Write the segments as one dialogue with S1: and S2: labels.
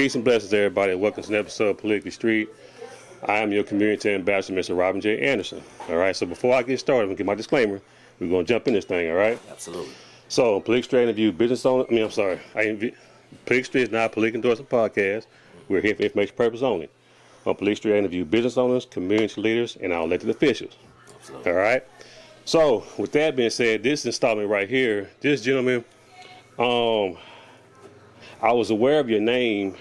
S1: Peace and blessings, everybody, and welcome to an episode of Politically Street. I am your community ambassador, Mr. Robin J. Anderson. All right, so before I get started, I'm going to give my disclaimer. We're going to jump in this thing, all right?
S2: Absolutely.
S1: So, Politically Street interview business owners. Politically Street is not a political endorsement podcast. We're here for information purpose only. On Politically Street, I interview business owners, community leaders, and our elected officials.
S2: Absolutely.
S1: All right? So, with that being said, this installment right here, this gentleman, I was aware of your name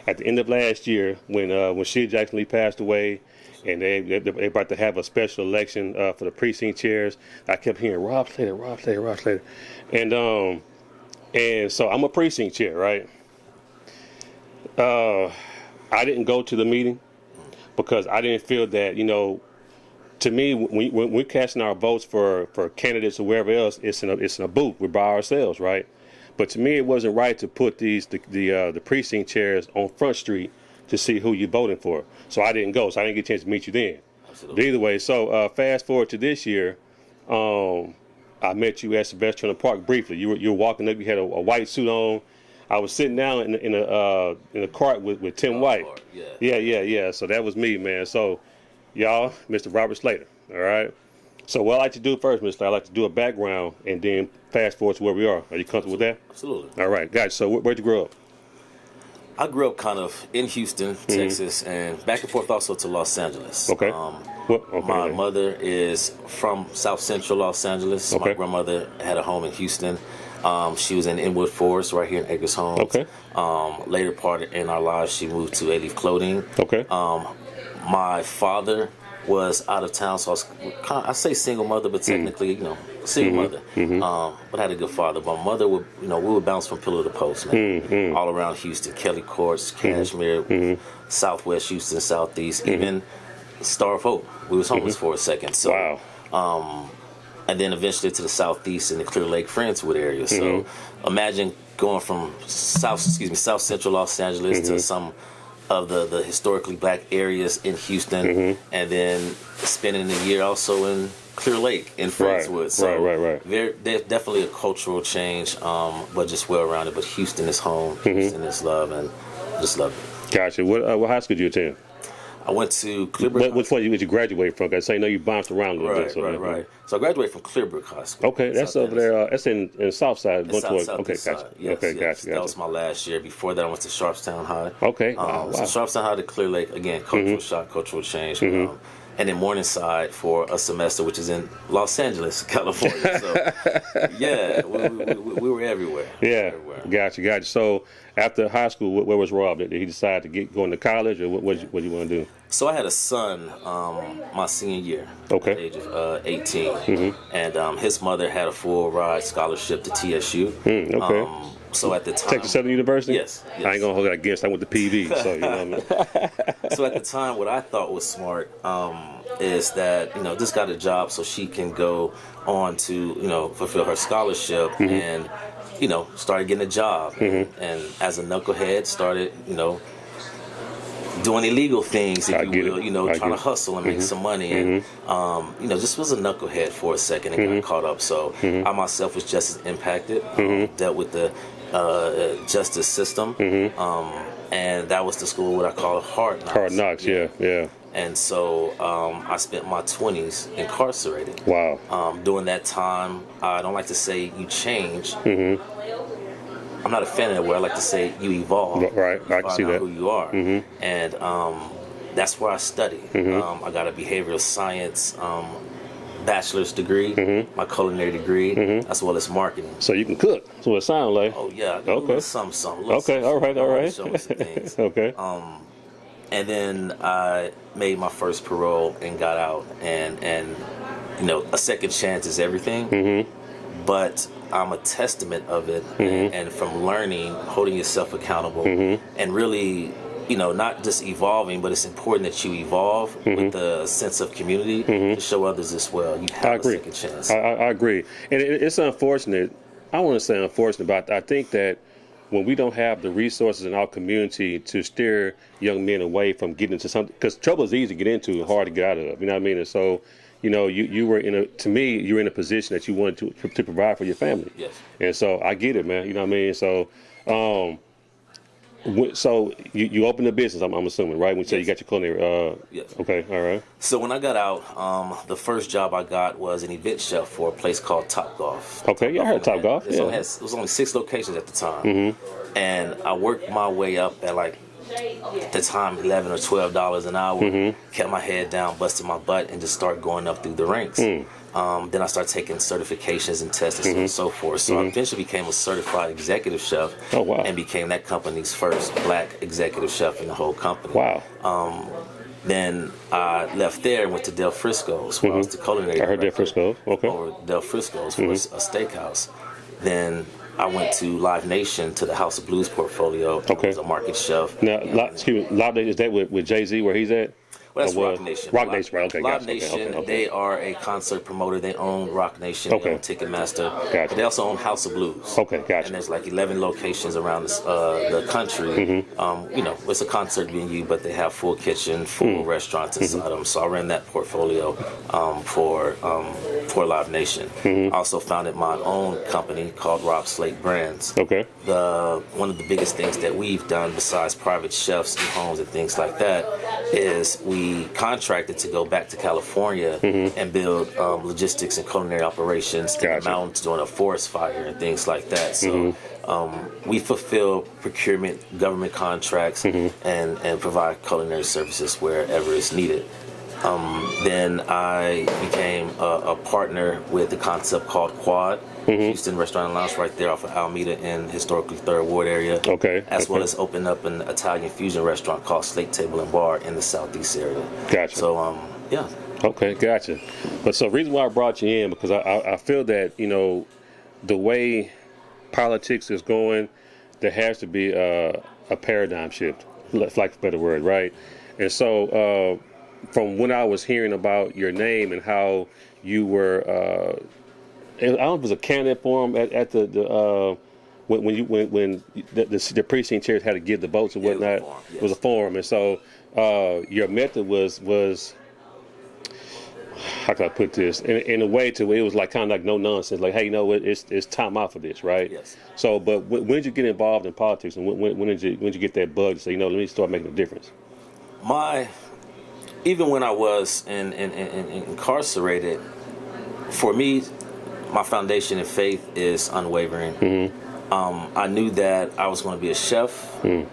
S1: at the end of last year when Sheila Jackson Lee passed away, and they about to have a special election for the precinct chairs. I kept hearing Rob Slater, and so I'm a precinct chair, right? I didn't go to the meeting because I didn't feel that, to me, when we're casting our votes for candidates or wherever else, it's in a booth. We're by ourselves, right? But to me, it wasn't right to put the precinct chairs on Front Street to see who you're voting for. So I didn't go. So I didn't get a chance to meet you then.
S2: Absolutely.
S1: But either way, so fast forward to this year, I met you at Sylvester in the Park briefly. You were walking up. You had a white suit on. I was sitting down in a cart with Tim White. Yeah. So that was me, man. So y'all, Mr. Robert Slater. All right. So what I like to do first, Mr. Slater, I like to do a background and then fast forward to where we are. Are you comfortable with that?
S2: Absolutely.
S1: All right, guys. So where'd you grow up?
S2: I grew up kind of in Houston, Texas, and back and forth also to Los Angeles.
S1: Okay.
S2: My mother is from South Central Los Angeles.
S1: Okay.
S2: My grandmother had a home in Houston. She was in Inwood Forest right here in Acres Homes.
S1: Okay.
S2: Later part in our lives, she moved to A-Leaf Clothing.
S1: Okay.
S2: My father was out of town, so I say single mother, but technically, single mother. But I had a good father. My mother would, we would bounce from pillar to post, man, all around Houston, Kelly Courts, Cashmere, Southwest Houston, Southeast, even Star of Hope. We was homeless for a second. So,
S1: wow.
S2: And then eventually to the Southeast and the Clear Lake, Friendswood area. So imagine going from South Central Los Angeles to some of the historically black areas in Houston, and then spending a year also in Clear Lake in Friendswood. So
S1: right.
S2: There's definitely a cultural change, but just well-rounded. But Houston is home, Houston is love, and I just love it.
S1: Gotcha. What high school did you attend?
S2: I went to Clearbrook.
S1: Which one did you graduate from? Because I know you bounced around a little bit. So,
S2: Right. So I graduated from Clearbrook High School.
S1: Okay, that's over there. That's in Southside.
S2: Southeast
S1: Okay,
S2: side.
S1: gotcha.
S2: Yes,
S1: Okay,
S2: yes.
S1: gotcha.
S2: That was my last year. Before that, I went to Sharpstown High.
S1: Okay. Wow.
S2: So Sharpstown High to Clear Lake, again, cultural shock, cultural change. And then Morningside for a semester, which is in Los Angeles, California. So, yeah, we were everywhere.
S1: Yeah, gotcha. So after high school, where was Rob? Did he decide to go into college, or what did you want to do?
S2: So I had a son my senior year, at the age of 18. And his mother had a full ride scholarship to TSU.
S1: Okay.
S2: So at the time,
S1: Texas Southern University?
S2: Yes.
S1: I ain't gonna hold that against. I went to PV, so you know what I mean.
S2: So at the time, what I thought was smart is that just got a job so she can go on to fulfill her scholarship and started getting a job and as a knucklehead started doing illegal things, if you will, trying to hustle and make some money, and just was a knucklehead for a second and got caught up. So I myself was just as impacted, dealt with the justice system, and that was the school what I call Hard Knocks.
S1: Hard Knocks, yeah.
S2: And so I spent my 20s incarcerated.
S1: Wow.
S2: During that time, I don't like to say you change. I'm not a fan of that word. I like to say you evolve.
S1: Right, I can see that.
S2: Who you are. And that's where I study. I got a behavioral science bachelor's degree, my culinary degree, as well as marketing.
S1: So you can cook. That's what it sounds like.
S2: Oh yeah,
S1: okay.
S2: Some.
S1: Okay, all right.
S2: Show me some things.
S1: Okay.
S2: And then I made my first parole and got out, and a second chance is everything. But I'm a testament of it, and from learning, holding yourself accountable, and really not just evolving, but it's important that you evolve with a sense of community to show others as well. You have a second chance.
S1: I agree. And it's unfortunate. I want to say unfortunate, but I think that when we don't have the resources in our community to steer young men away from getting into something, because trouble is easy to get into and hard to get out of. You know what I mean? And so, you were you were in a position that you wanted to provide for your family.
S2: Yes.
S1: And so I get it, man. You know what I mean? So, So you opened a business, I'm assuming, right? When you say you got your culinary.
S2: Yes.
S1: Okay, all right.
S2: So when I got out, the first job I got was an event chef for a place called Top Golf.
S1: Okay, yeah, I heard Top Golf. Yeah.
S2: It was only 6 locations at the time, and I worked my way up at like at the time $11 or $12 an hour. Kept my head down, busted my butt, and just started going up through the ranks. Then I started taking certifications and tests and so on and so forth. So I eventually became a certified executive chef.
S1: Oh, wow.
S2: And became that company's first black executive chef in the whole company.
S1: Wow.
S2: Then I left there and went to Del Frisco's, where I was the culinary
S1: I heard Del Frisco. Okay.
S2: Or Del Frisco's for a steakhouse. Then I went to Live Nation to the House of Blues portfolio.
S1: Okay.
S2: I was a market chef.
S1: Now, excuse me, Live Nation, is that with Jay-Z where he's at?
S2: Well, that's Rock Nation.
S1: Rock Nation, right? Okay,
S2: Live
S1: gotcha.
S2: Nation,
S1: Okay.
S2: they are a concert promoter. They own Rock Nation. They own Ticketmaster.
S1: Gotcha.
S2: But they also own House of Blues.
S1: Okay, gotcha.
S2: And there's like 11 locations around the country. It's a concert venue, but they have full kitchen, full restaurants inside them. So I ran that portfolio for Live Nation. I also founded my own company called Robert Slater Brands.
S1: Okay.
S2: One of the biggest things that we've done besides private chefs and homes and things like that is we contracted to go back to California and build logistics and culinary operations in the mountains during a forest fire and things like that. So we fulfill procurement, government contracts, and provide culinary services wherever it's needed. Then I became a partner with the concept called Quad, Houston Restaurant and Lounge, right there off of Alameda in historically 3rd Ward area.
S1: Okay.
S2: As well as opened up an Italian fusion restaurant called Slate Table and Bar in the Southeast area.
S1: Gotcha.
S2: So, yeah.
S1: Okay, gotcha. But so the reason why I brought you in, because I feel that, the way politics is going, there has to be a paradigm shift, like a better word, right? And so from when I was hearing about your name and how you were, I don't know if it was a candidate for him at the when the precinct chairs had to give the votes and whatnot. It was a forum, and so your method was how can I put this in a way to where it was like kind of like no nonsense, like, hey, it's time out for this, right?
S2: Yes.
S1: So, but when did you get involved in politics, and when did you get that bug to say, let me start making a difference?
S2: Even when I was incarcerated, for me, my foundation in faith is unwavering. I knew that I was going to be a chef, and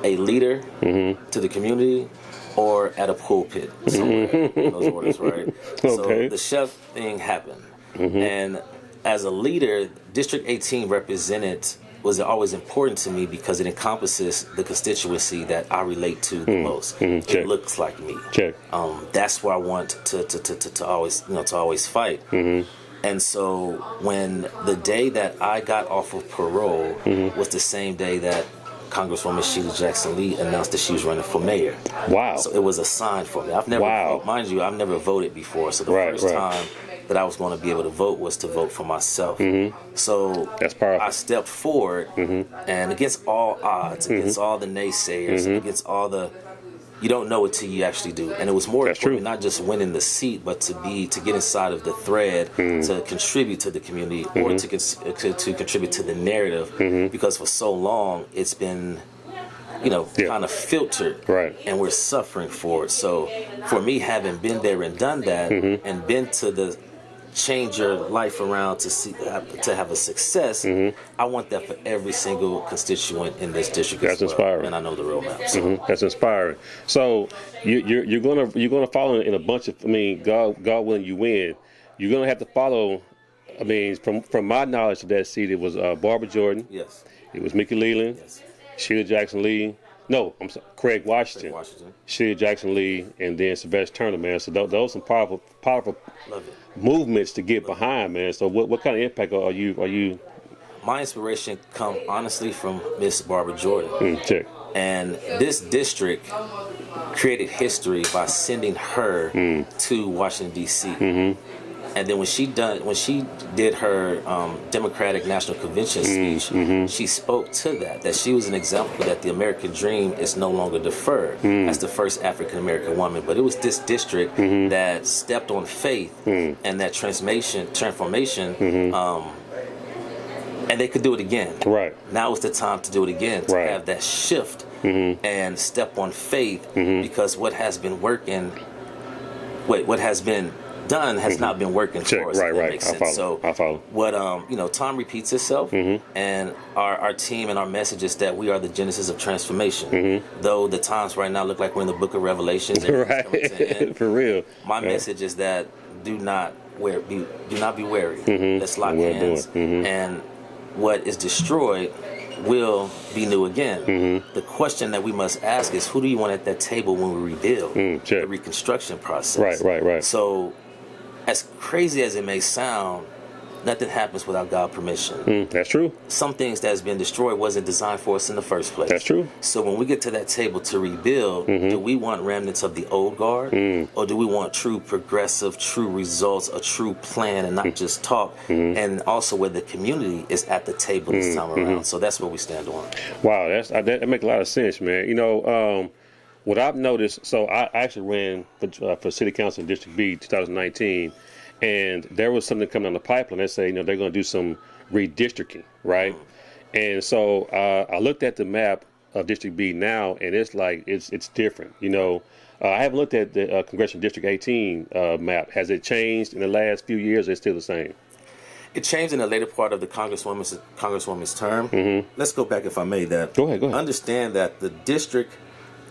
S2: a leader to the community, or at a pulpit somewhere in those orders, right?
S1: Okay.
S2: So the chef thing happened, and as a leader, District 18 was always important to me because it encompasses the constituency that I relate to the most. It looks like me. That's where I want to always fight. And so when the day that I got off of parole was the same day that Congresswoman Sheila Jackson Lee announced that she was running for mayor.
S1: Wow.
S2: So it was a sign for me. I've never voted before. So the first time that I was going to be able to vote was to vote for myself. So
S1: that's powerful.
S2: I stepped forward, and against all odds, against all the naysayers, against all the, you don't know it till you actually do. And it was more important, not just winning the seat, but to get inside of the thread, to contribute to the community, or to contribute to the narrative, because for so long it's been, kind of filtered, and we're suffering for it. So for me, having been there and done that, and been to the change your life around to have a success, I want that for every single constituent in this district.
S1: That's inspiring,
S2: and I know the roadmap. So.
S1: That's inspiring. So you're gonna follow in a bunch of. God willing, you win. You're gonna have to follow. From my knowledge of that seat, it was Barbara Jordan.
S2: Yes.
S1: It was Mickey Leland.
S2: Yes.
S1: Sheila Jackson Lee. No, I'm sorry, Craig Washington. Sheila Jackson Lee, and then Sylvester Turner, man. So those are some powerful movements to get behind, man. So what kind of impact are you?
S2: My inspiration come honestly from Miss Barbara Jordan. And this district created history by sending her to Washington D.C. And then when she did her Democratic National Convention speech, she spoke to that she was an example that the American dream is no longer deferred. As the first African American woman, but it was this district that stepped on faith and that transformation. And and they could do it again.
S1: Right.
S2: Now is the time to do it again, to have that shift and step on faith, because what has been working, what has been done has not been working for us.
S1: Right.
S2: Makes sense. So
S1: I follow.
S2: What time repeats itself, and our team and our message is that we are the genesis of transformation. Though the times right now look like we're in the book of Revelations,
S1: right? For real.
S2: My message is that do not be wary. Let's lock hands, and what is destroyed will be new again. The question that we must ask is, who do you want at that table when we rebuild? The reconstruction process.
S1: Right.
S2: So, as crazy as it may sound, nothing happens without God's permission.
S1: That's true.
S2: Some things that has been destroyed wasn't designed for us in the first place.
S1: That's true.
S2: So when we get to that table to rebuild, do we want remnants of the old guard, or do we want true progressive, true results, a true plan, and not just talk? And also where the community is at the table this time around. So that's where we stand on.
S1: Wow, that makes a lot of sense, man. You know, what I've noticed, so I actually ran for City Council in District B 2019, and there was something coming down the pipeline. They say, you know, they're going to do some redistricting, right? And so I looked at the map of District B now, and it's like it's different. You know, I haven't looked at the Congressional District 18 map. Has it changed in the last few years? Or it's still the same?
S2: It changed in the later part of the Congresswoman's term. Let's go back, if I may.
S1: Go ahead.
S2: Understand that the District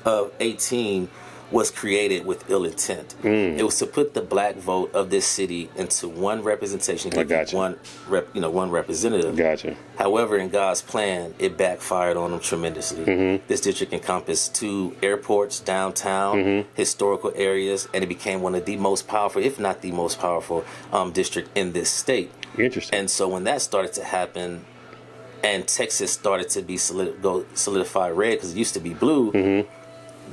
S2: of 18 was created with ill intent. It was to put the black vote of this city into one representation, one representative.
S1: Gotcha.
S2: However, in God's plan, it backfired on them tremendously. This district encompassed 2 airports, downtown, historical areas, and it became one of the most powerful, if not the most powerful, district in this state.
S1: Interesting.
S2: And so when that started to happen, and Texas started to be solidified red, because it used to be blue,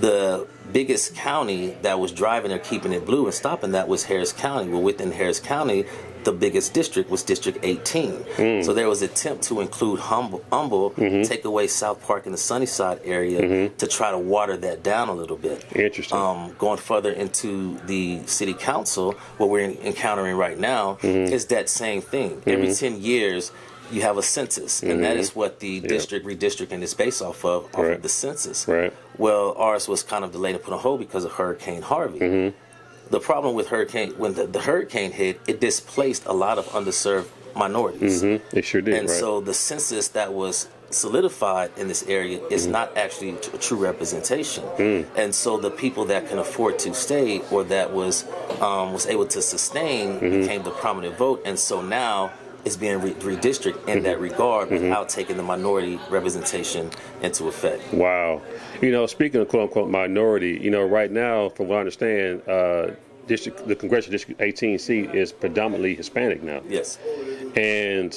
S2: the biggest county that was driving or keeping it blue and stopping that was Harris County. Well, within Harris County, the biggest district was District 18. So there was an attempt to include Humble, take away South Park and the Sunnyside area to try to water that down a little bit.
S1: Interesting.
S2: Going further into the city council, what we're encountering right now is that same thing. Every 10 years, you have a census, and that is what the district redistricting is based off of the census. Well, ours was kind of delayed and put on hold because of Hurricane Harvey. The problem with when the hurricane hit, it displaced a lot of underserved minorities.
S1: It sure did.
S2: And so the census that was solidified in this area is not actually a true representation. And so the people that can afford to stay, or that was able to sustain, became the prominent vote. And so now is being redistricted in that regard without taking the minority representation into effect.
S1: Wow. You know, speaking of quote-unquote minority, you know, right now, from what I understand, the Congressional District 18 seat is predominantly Hispanic now.
S2: Yes.
S1: And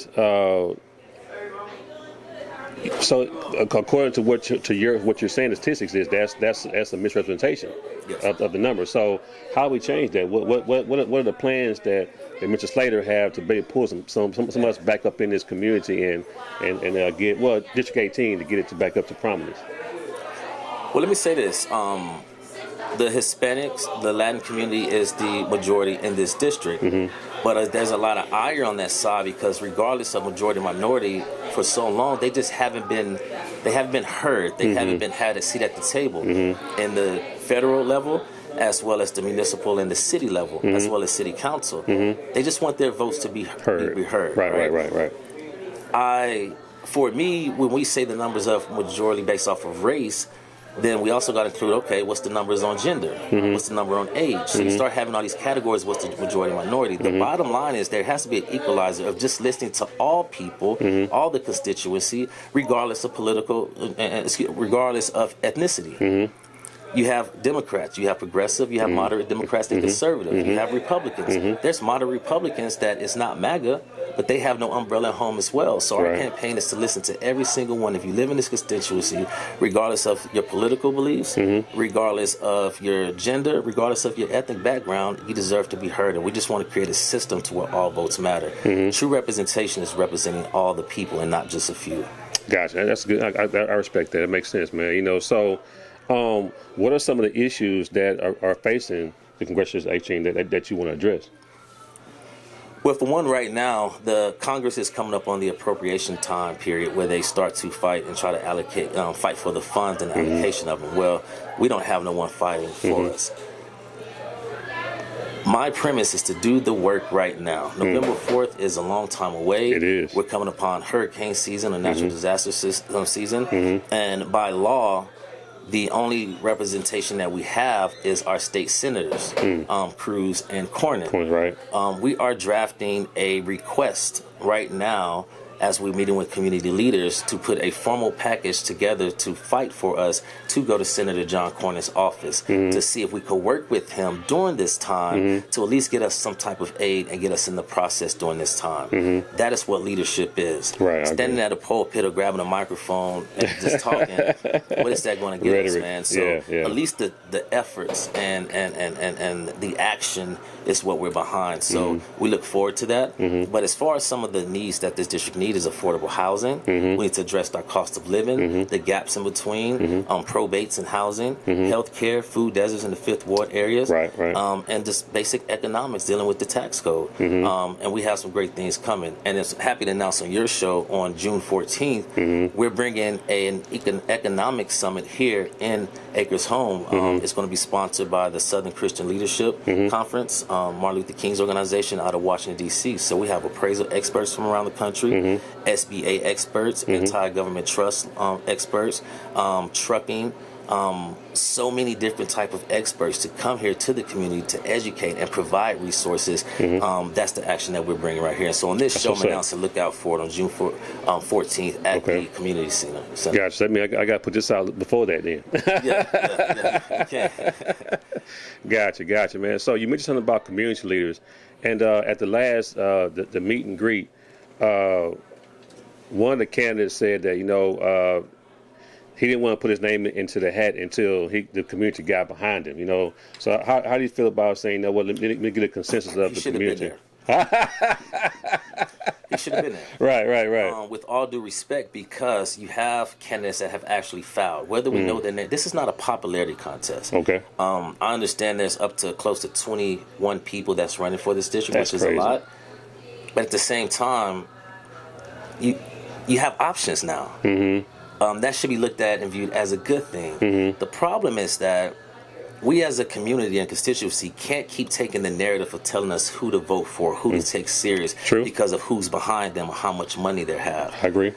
S1: so, according to what you're saying, the statistics is that's a misrepresentation of the numbers. So, how do we change that? What are the plans that Mr. Slater have to pull some of us back up in this community and get District 18 to get it back up to prominence?
S2: Well, let me say this. The Hispanics, the Latin community is the majority in this district. But there's a lot of ire on that side, because regardless of majority minority, for so long they just haven't been heard. They haven't been had a seat at the table in the federal level, as well as the municipal and the city level, as well as city council. They just want their votes to be heard. Right. For me, when we say the numbers of majority based off of race, then we also got to include, okay, what's the numbers on gender? What's the number on age? So you start having all these categories, what's the majority minority? The bottom line is there has to be an equalizer of just listening to all people, all the constituency, regardless of regardless of ethnicity. You have Democrats, you have progressive, you have moderate Democrats and conservative, you have Republicans. There's moderate Republicans that is not MAGA, but they have no umbrella at home as well. So our campaign is to listen to every single one. If you live in this constituency, regardless of your political beliefs, regardless of your gender, regardless of your ethnic background, you deserve to be heard. And we just want to create a system to where all votes matter. True representation is representing all the people and not just a few.
S1: Gotcha. That's good. I respect that. It makes sense, man. You know, so what are some of the issues that are facing the Congressional District 18 that you want to address?
S2: Well, for one, right now, the Congress is coming up on the appropriation time period where they start to fight and try to allocate, fight for the funds and allocation of them. Well, we don't have no one fighting for us. My premise is to do the work right now. November 4th is a long time away.
S1: It is.
S2: We're coming upon hurricane season, a natural disaster season, and by law, the only representation that we have is our state senators, Cruz and Cornyn.
S1: Right.
S2: We are drafting a request right now as we're meeting with community leaders to put a formal package together to fight for us to go to Senator John Cornyn's office to see if we could work with him during this time to at least get us some type of aid and get us in the process during this time. That is what leadership is.
S1: Right,
S2: standing at a pulpit or grabbing a microphone and just talking, what is that going to get us, man? So at least the efforts and the action is what we're behind. So we look forward to that. But as far as some of the needs that this district needs is affordable housing. We need to address our cost of living, the gaps in between, probates in housing, health care, food deserts in the Fifth Ward areas, and just basic economics dealing with the tax code. And we have some great things coming. And it's happy to announce on your show on June 14th, we're bringing an economic summit here in Acres Home. It's going to be sponsored by the Southern Christian Leadership Conference, Martin Luther King's organization out of Washington, D.C. So we have appraisal experts from around the country, SBA experts, anti-government trust experts, trucking, so many different type of experts to come here to the community to educate and provide resources. That's the action that we're bringing right here. So on this show, I'm announcing, look out for it on June 14th at the community center.
S1: Gotcha. I got to put this out before that then.
S2: Okay.
S1: Gotcha, man. So you mentioned something about community leaders, and at the last the meet and greet, one of the candidates said that he didn't want to put his name into the hat until the community got behind him. So how do you feel about saying, let me get a consensus of the community?
S2: He should have been there.
S1: Right.
S2: With all due respect, because you have candidates that have actually filed. Whether we know their name, this is not a popularity contest.
S1: Okay.
S2: I understand there's up to close to 21 people that's running for this district,
S1: That's
S2: which is
S1: crazy.
S2: a lot. But at the same time, you have options now. That should be looked at and viewed as a good thing. The problem is that we as a community and constituency can't keep taking the narrative of telling us who to vote for, who to take serious, because of who's behind them or how much money they have.
S1: I agree.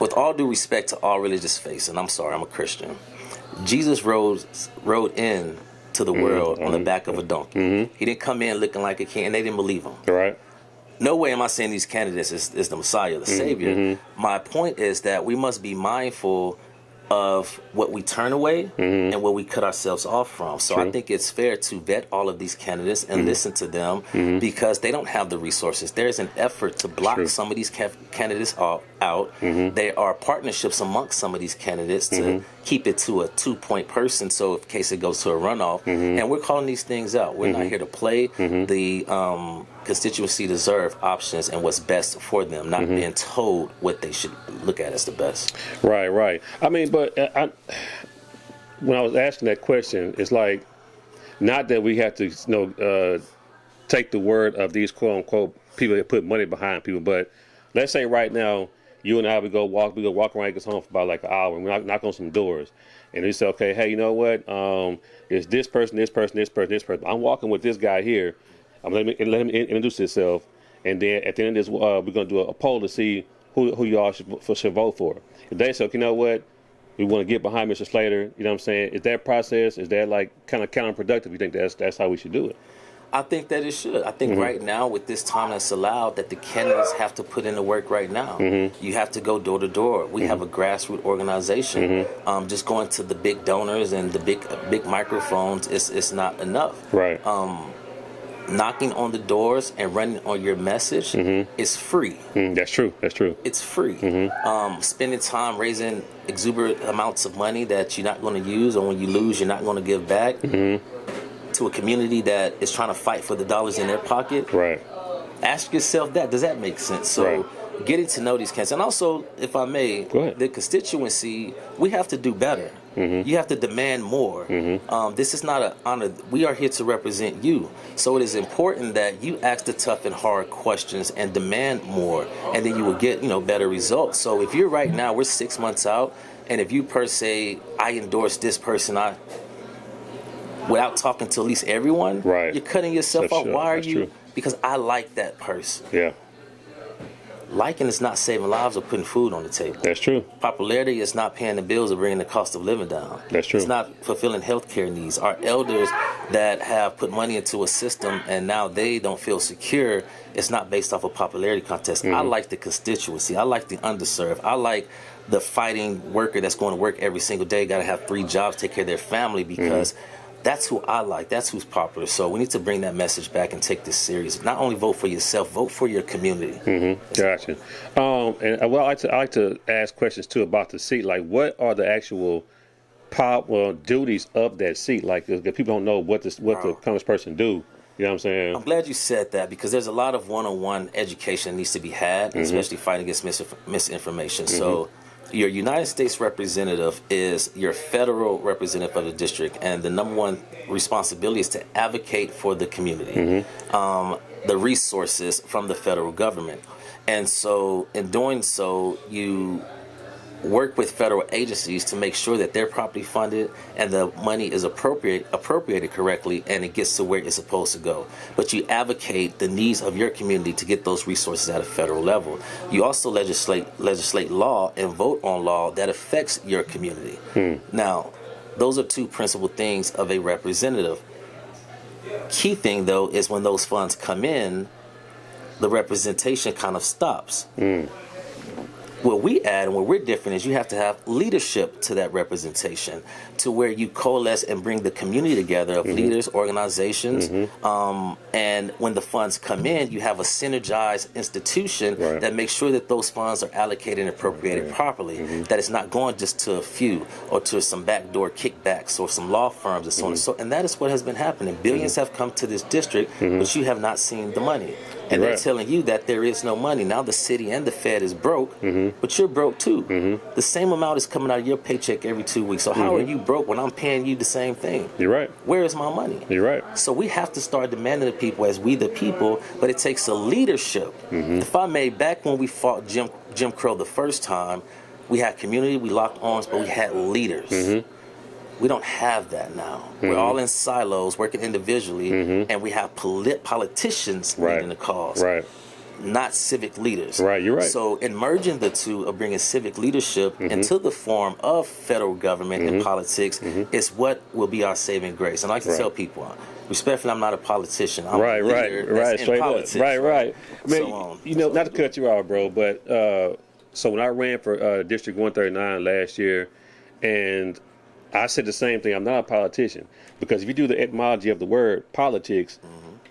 S2: With all due respect to all religious faiths, and I'm sorry, I'm a Christian, Jesus rode in to the world on the back of a donkey. He didn't come in looking like a king, and they didn't believe him.
S1: Right.
S2: No way am I saying these candidates is the Messiah, the Savior. My point is that we must be mindful of what we turn away and what we cut ourselves off from. So I think it's fair to vet all of these candidates and listen to them because they don't have the resources. There's an effort to block some of these candidates out. There are partnerships amongst some of these candidates to keep it to a 2-point person, so in case it goes to a runoff. And we're calling these things out. We're not here to play. The constituency deserve options and what's best for them, not being told what they should look at as the best.
S1: Right. I mean, but when I was asking that question, it's like, not that we have to take the word of these quote unquote people that put money behind people, but let's say right now you and I would go walk around Acres Home for about like an hour, and we knock on some doors, and we say, okay, hey, you know what? It's this person. I'm walking with this guy here. I'm let him introduce himself, and then at the end of this, we're going to do a poll to see who y'all should vote for. If they say, okay, you know what, we want to get behind Mr. Slater, you know what I'm saying? Is that process, is that like kind of counterproductive? You think that's how we should do it?
S2: I think that it should. I think right now, with this time that's allowed, that the candidates have to put in the work right now. You have to go door to door. We have a grassroots organization. Just going to the big donors and the big microphones, it's not enough.
S1: Right.
S2: Knocking on the doors and running on your message is free.
S1: That's true.
S2: It's free. Spending time raising exuberant amounts of money that you're not going to use, or when you lose, you're not going to give back to a community that is trying to fight for the dollars in their pocket.
S1: Right.
S2: Ask yourself that. Does that make sense? So getting to know these candidates. And also, if I may, the constituency, we have to do better. You have to demand more. This is not an honor. We are here to represent you. So it is important that you ask the tough and hard questions and demand more, and then you will get, better results. So if you're right now, we're 6 months out, and if you per se, I endorse this person, without talking to at least everyone, you're cutting yourself off. Why are you? True. Because I like that person.
S1: Yeah.
S2: Liking is not saving lives or putting food on the table.
S1: That's true.
S2: Popularity is not paying the bills or bringing the cost of living down.
S1: That's true.
S2: It's not fulfilling healthcare needs. Our elders that have put money into a system and now they don't feel secure, it's not based off a popularity contest. I like the constituency. I like the underserved. I like the fighting worker that's going to work every single day, got to have 3 jobs, take care of their family, because that's who I like. That's who's popular. So we need to bring that message back and take this serious. Not only vote for yourself, vote for your community.
S1: Gotcha. And I like to ask questions too about the seat. Like, what are the actual duties of that seat? Like, if people don't know what the congressperson do. You know what I'm saying?
S2: I'm glad you said that, because there's a lot of one-on-one education that needs to be had, especially fighting against misinformation. So your United States representative is your federal representative of the district, and the number one responsibility is to advocate for the community, the resources from the federal government. And so in doing so, you work with federal agencies to make sure that they're properly funded and the money is appropriated correctly and it gets to where it's supposed to go. But you advocate the needs of your community to get those resources at a federal level. You also legislate law and vote on law that affects your community. Now, those are 2 principal things of a representative. Key thing, though, is when those funds come in, the representation kind of stops. What we add and what we're different is you have to have leadership to that representation, to where you coalesce and bring the community together of leaders, organizations, and when the funds come in, you have a synergized institution that makes sure that those funds are allocated and appropriated properly, that it's not going just to a few or to some backdoor kickbacks or some law firms and so on and so. And that is what has been happening. Billions have come to this district, but you have not seen the money. And they're telling you that there is no money. Now the city and the Fed is broke, but you're broke too. The same amount is coming out of your paycheck every 2 weeks. So how are you broke when I'm paying you the same thing?
S1: You're right.
S2: Where is my money?
S1: You're right.
S2: So we have to start demanding the people as we the people, but it takes a leadership. If I may, back when we fought Jim Crow the first time, we had community, we locked arms, but we had leaders. We don't have that now. We're all in silos, working individually, and we have politicians leading the cause, not civic leaders.
S1: You're right.
S2: So in merging the two of bringing civic leadership into the form of federal government and politics is what will be our saving grace. And I like to tell people, respectfully, I'm not a politician. I'm a leader that's in politics.
S1: I mean, not to cut you off, bro, but so when I ran for District 139 last year, and I said the same thing. I'm not a politician, because if you do the etymology of the word politics,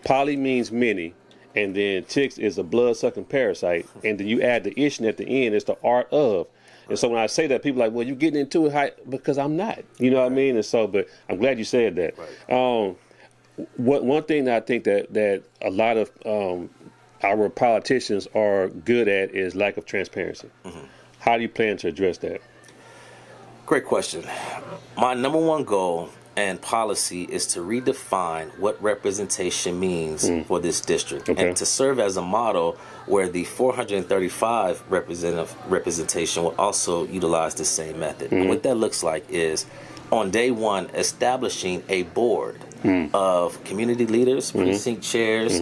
S1: poly means many, and then ticks is a blood-sucking parasite, and then you add the ishin at the end. It's the art of. And so when I say that, people are like, well, you're getting into it because I'm not. You know what I mean? And so, but I'm glad you said that. One thing that I think that a lot of our politicians are good at is lack of transparency. How do you plan to address that?
S2: Great question. My number one goal and policy is to redefine what representation means for this district, and to serve as a model where the 435 representation will also utilize the same method. And what that looks like is, on day one, establishing a board of community leaders, precinct chairs,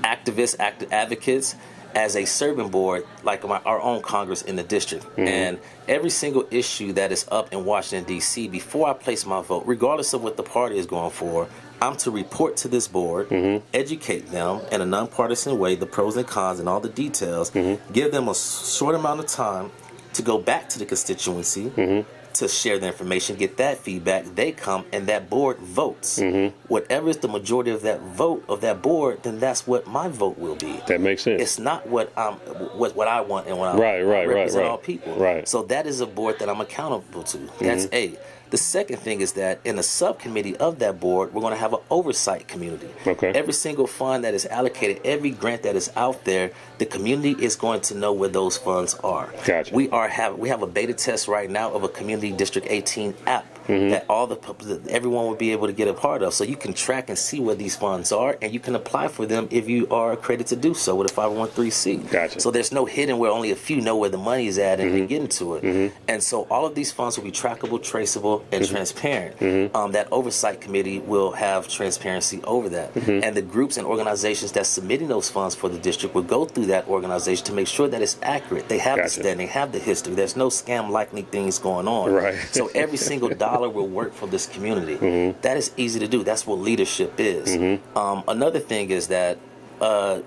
S2: activists, advocates, as a serving board, like our own Congress in the district. And every single issue that is up in Washington, D.C., before I place my vote, regardless of what the party is going for, I'm to report to this board, educate them in a nonpartisan way, the pros and cons and all the details, give them a short amount of time to go back to the constituency, to share the information, get that feedback. They come and that board votes. Whatever is the majority of that vote of that board, then that's what my vote will be.
S1: That makes sense.
S2: It's not what I want and what I represent all people. So that is a board that I'm accountable to. That's A. The second thing is that in a subcommittee of that board, we're going to have an oversight community.
S1: Okay.
S2: Every single fund that is allocated, every grant that is out there, the community is going to know where those funds are.
S1: Gotcha.
S2: We have a beta test right now of a Community District 18 app that everyone will be able to get a part of, so you can track and see where these funds are, and you can apply for them if you are accredited to do so with a 501(c)(3).
S1: Gotcha.
S2: So there's no hidden where only a few know where the money is at and get into it. And so all of these funds will be trackable, traceable, and transparent. That oversight committee will have transparency over that, and the groups and organizations that's submitting those funds for the district will go through that organization to make sure that it's accurate. They have the standing, have the history. There's no scam-likely things going on.
S1: Right.
S2: So every single dollar will work for this community. That is easy to do. That's what leadership is. Another thing is that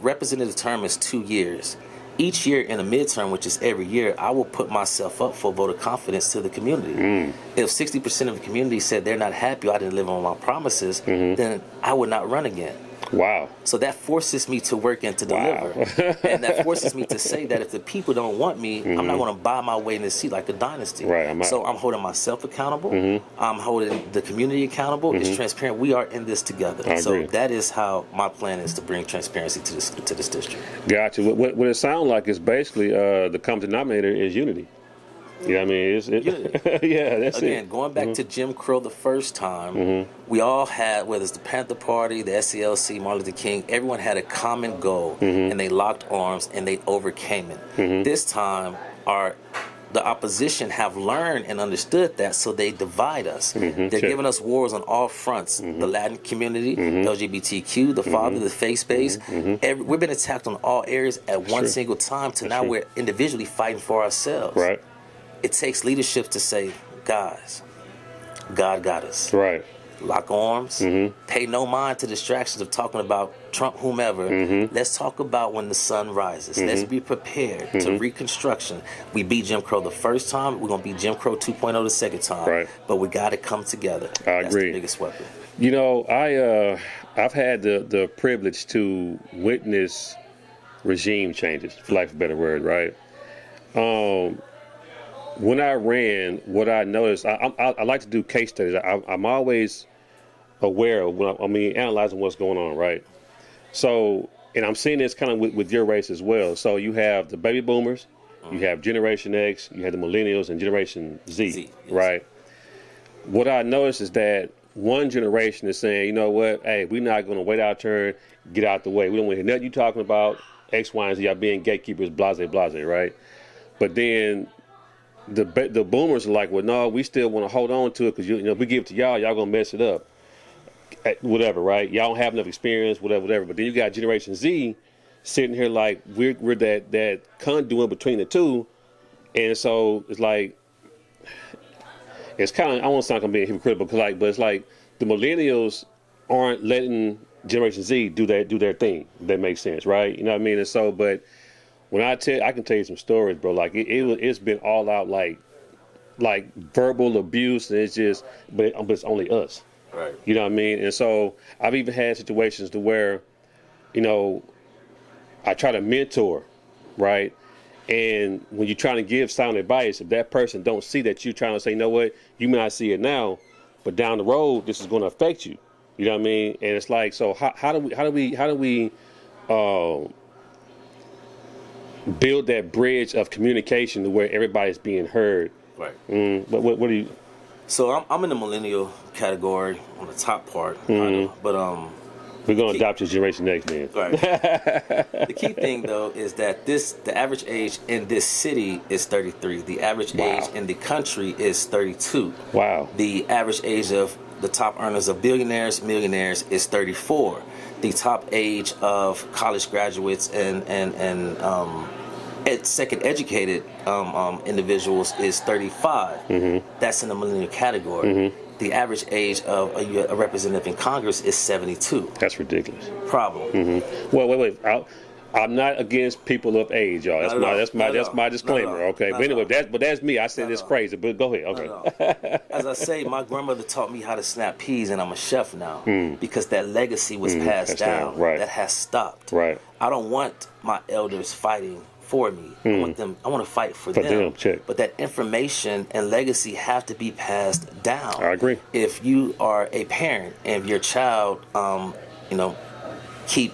S2: representative term is 2 years. Each year in a midterm, which is every year, I will put myself up for a vote of confidence to the community. If 60% of the community said they're not happy, I didn't live on my promises, then I would not run again.
S1: Wow.
S2: So that forces me to work and to deliver. And that forces me to say that if the people don't want me, I'm not going to buy my way in the seat like a dynasty.
S1: Right.
S2: So I'm holding myself accountable. I'm holding the community accountable. It's transparent. We are in this together.
S1: I agree.
S2: So that is how my plan is to bring transparency to this district.
S1: Gotcha. What it sounds like is basically the common denominator is unity. Yeah, I mean, yeah, that's it.
S2: Again, going back to Jim Crow the first time, we all had, whether it's the Panther Party, the SCLC, Martin Luther King, everyone had a common goal, and they locked arms and they overcame it. This time, the opposition have learned and understood that, so they divide us. They're giving us wars on all fronts. The Latin community, LGBTQ, the father, the faith base. We've been attacked on all areas at one single time to now we're individually fighting for ourselves.
S1: Right.
S2: It takes leadership to say, guys, God got us.
S1: Right.
S2: Lock arms. Pay no mind to distractions of talking about Trump, whomever. Let's talk about when the sun rises. Let's be prepared to Reconstruction. We beat Jim Crow the first time. We're going to beat Jim Crow 2.0 the second time.
S1: Right.
S2: But we got to come together.
S1: I agree.
S2: That's the biggest weapon.
S1: You know, I've had the privilege to witness regime changes, for lack of a better word, right? When I ran, what I noticed, I like to do case studies. I'm always aware of analyzing what's going on, right? So, and I'm seeing this kind of with your race as well. So you have the baby boomers, you have Generation X, you have the millennials, and Generation Z, right? What I noticed is that one generation is saying, you know what, hey, we're not going to wait our turn, get out the way. We don't want to hear nothing you talking about X, Y, and Z, y'all being gatekeepers, blase, right? But then the boomers are like, well, no, we still want to hold on to it because if we give it to y'all gonna mess it up, whatever, right? Y'all don't have enough experience, whatever. But then you got Generation Z sitting here like we're that conduit between the two, and so it's like it's kind of, I won't sound like I'm being hypocritical, but it's like the millennials aren't letting Generation Z do their thing. If that makes sense, right? You know what I mean? And so, but when I can tell you some stories, bro. Like it's been all out, like verbal abuse, and it's just, but it's only us,
S2: right?
S1: You know what I mean? And so I've even had situations to where, I try to mentor, right? And when you're trying to give sound advice, if that person don't see that you're trying to say, you know what, you may not see it now, but down the road this is going to affect you. You know what I mean? And it's like, so how do we build that bridge of communication to where everybody's being heard?
S2: Right.
S1: What do you?
S2: So I'm in the millennial category on the top part, but
S1: we're gonna adopt your Generation Next, man.
S2: Right. The key thing though is that the average age in this city is 33. The average age in the country is 32. Wow. The average age of the top earners of billionaires, millionaires is 34. The top age of college graduates and second educated individuals is 35. That's in the millennial category. The average age of a representative in Congress is 72.
S1: That's ridiculous.
S2: Problem.
S1: Well, wait. I'm not against people of age, y'all. That's my disclaimer. Okay. But anyway, that's me. I said it's crazy. But go ahead. Okay.
S2: As I say, my grandmother taught me how to snap peas, and I'm a chef now because that legacy was passed down.
S1: Right.
S2: That has stopped.
S1: Right.
S2: I don't want my elders fighting for me. I want to fight for them.
S1: Check.
S2: But that information and legacy have to be passed down.
S1: I agree.
S2: If you are a parent and your child, keep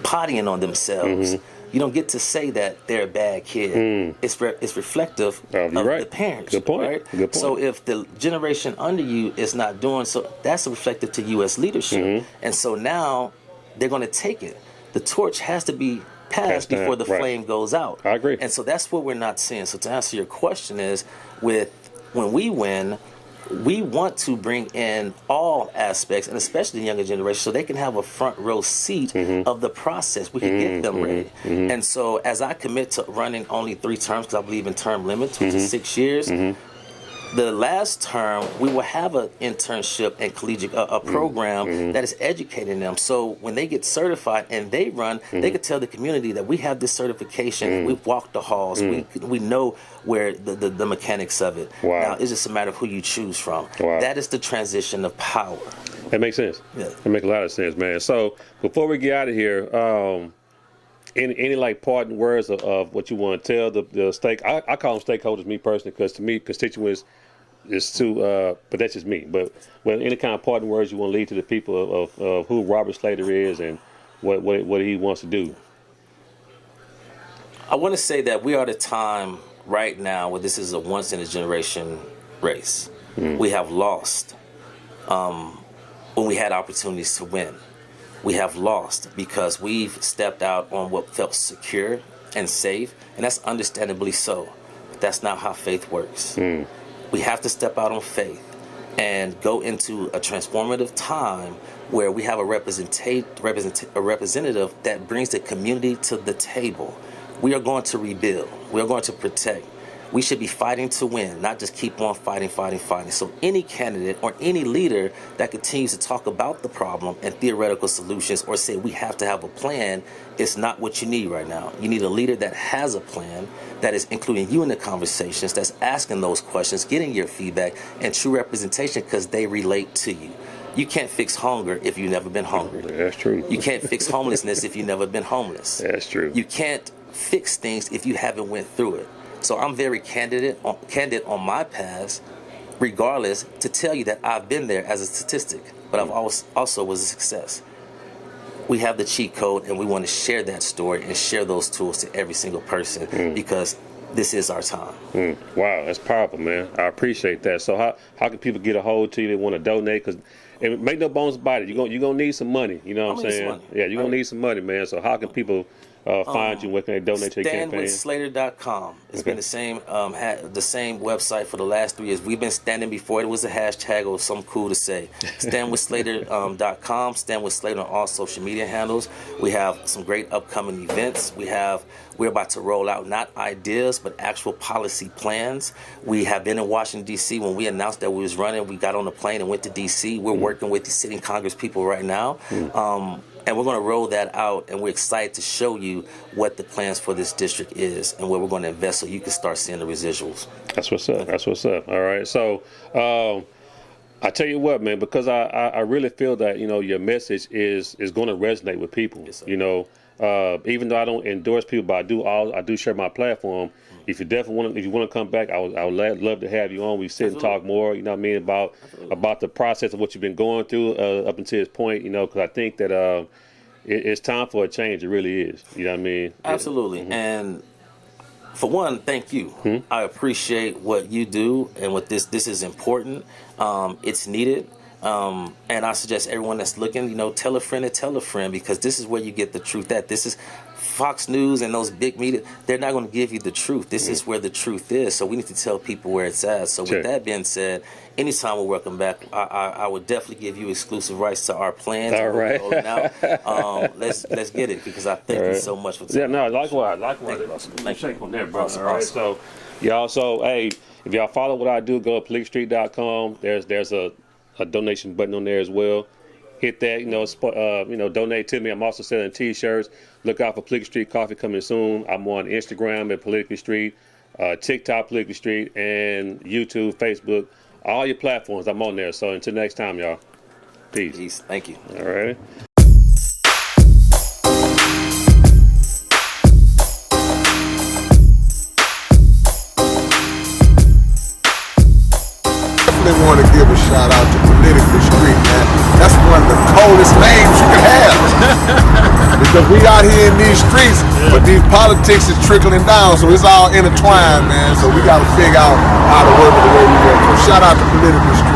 S2: pottying on themselves, you don't get to say that they're a bad kid. It's reflective of the parents.
S1: Good point.
S2: Right?
S1: Good point.
S2: So if the generation under you is not doing so, that's reflective to you as leadership. And so now they're going to take it. The torch has to be passed before the flame goes out.
S1: I agree.
S2: And so that's what we're not seeing. So to answer your question is, when we win, we want to bring in all aspects, and especially the younger generation, so they can have a front row seat of the process. We can get them ready. And so as I commit to running only 3 terms, because I believe in term limits, which is 6 years, the last term, we will have an internship and collegiate program that is educating them. So when they get certified and they run, they could tell the community that we have this certification. We've walked the halls. We know where the mechanics of it.
S1: Wow.
S2: Now, it's just a matter of who you choose from.
S1: Wow.
S2: That is the transition of power.
S1: That makes sense.
S2: Yeah.
S1: That makes a lot of sense, man. So before we get out of here, any like parting words of what you want to tell the stake? I call them stakeholders, me personally, because to me, constituents is too. But that's just me. But any kind of parting words you want to leave to the people of who Robert Slater is and what he wants to do.
S2: I want to say that we are at a time right now where this is a once in a generation race. We have lost when we had opportunities to win. We have lost because we've stepped out on what felt secure and safe, and that's understandably so. But that's not how faith works. We have to step out on faith and go into a transformative time where we have a representative that brings the community to the table. We are going to rebuild. We are going to protect. We should be fighting to win, not just keep on fighting. So any candidate or any leader that continues to talk about the problem and theoretical solutions or say we have to have a plan is not what you need right now. You need a leader that has a plan, that is including you in the conversations, that's asking those questions, getting your feedback, and true representation because they relate to you. You can't fix hunger if you've never been hungry.
S1: That's true.
S2: You can't fix homelessness if you've never been homeless.
S1: That's true.
S2: You can't fix things if you haven't went through it. So I'm very candid on my past, regardless, to tell you that I've been there as a statistic, but I've also was a success. We have the cheat code, and we want to share that story and share those tools to every single person because this is our time.
S1: Wow, that's powerful, man. I appreciate that. So how can people get a hold to you? They want to donate? Because make no bones about it, you're gonna need some money. You know what I'm saying? Yeah, you're gonna need some money, man. So how can people find you? Where can they donate to your campaign?
S2: StandWithSlater.com. It's been the same website for the last 3 years. We've been standing before it was a hashtag or something cool to say. StandWithSlater.com. Stand with Slater on all social media handles. We have some great upcoming events. We're about to roll out not ideas but actual policy plans. We have been in Washington D.C. when we announced that we was running. We got on the plane and went to D.C. We're working with the sitting Congress people right now. And we're going to roll that out, and we're excited to show you what the plans for this district is and where we're going to invest so you can start seeing the residuals. That's what's up.
S1: That's what's up. All right. So I tell you what, man, because I really feel that, your message is going to resonate with people.
S2: Yes, sir.
S1: Even though I don't endorse people, but I do share my platform. If you definitely want to come back, I would love to have you on. We sit and talk more, about the process of what you've been going through up until this point, because I think that it's time for a change. It really is. You know what I mean?
S2: Absolutely. And for one, thank you. I appreciate what you do and what this is important. It's needed. And I suggest everyone that's looking, tell a friend to tell a friend, because this is where you get the truth at. This is Fox News and those big media. They're not going to give you the truth. This is where the truth is. So we need to tell people where it's at. So with that being said, anytime we're welcome back, I would definitely give you exclusive rights to our plans.
S1: All right.
S2: Let's get it, because I thank you so much for
S1: taking likewise. Thank you. Shake on that, brother. All right. So, y'all, hey, if y'all follow what I do, go to PoliticStreet.com. There's a donation button on there as well. Hit that, donate to me. I'm also selling T-shirts. Look out for Politically Street Coffee coming soon. I'm on Instagram at Politically Street, TikTok Politically Street, and YouTube, Facebook, all your platforms. I'm on there. So until next time, y'all. Peace.
S2: Thank you.
S1: All right.
S3: definitely want to give a shout out to Political Street, man. That's one of the coldest names you can have. Because we out here in these streets, but these politics is trickling down, so it's all intertwined, man. So we got to figure out how to work it the way we work. So shout out to Political Street.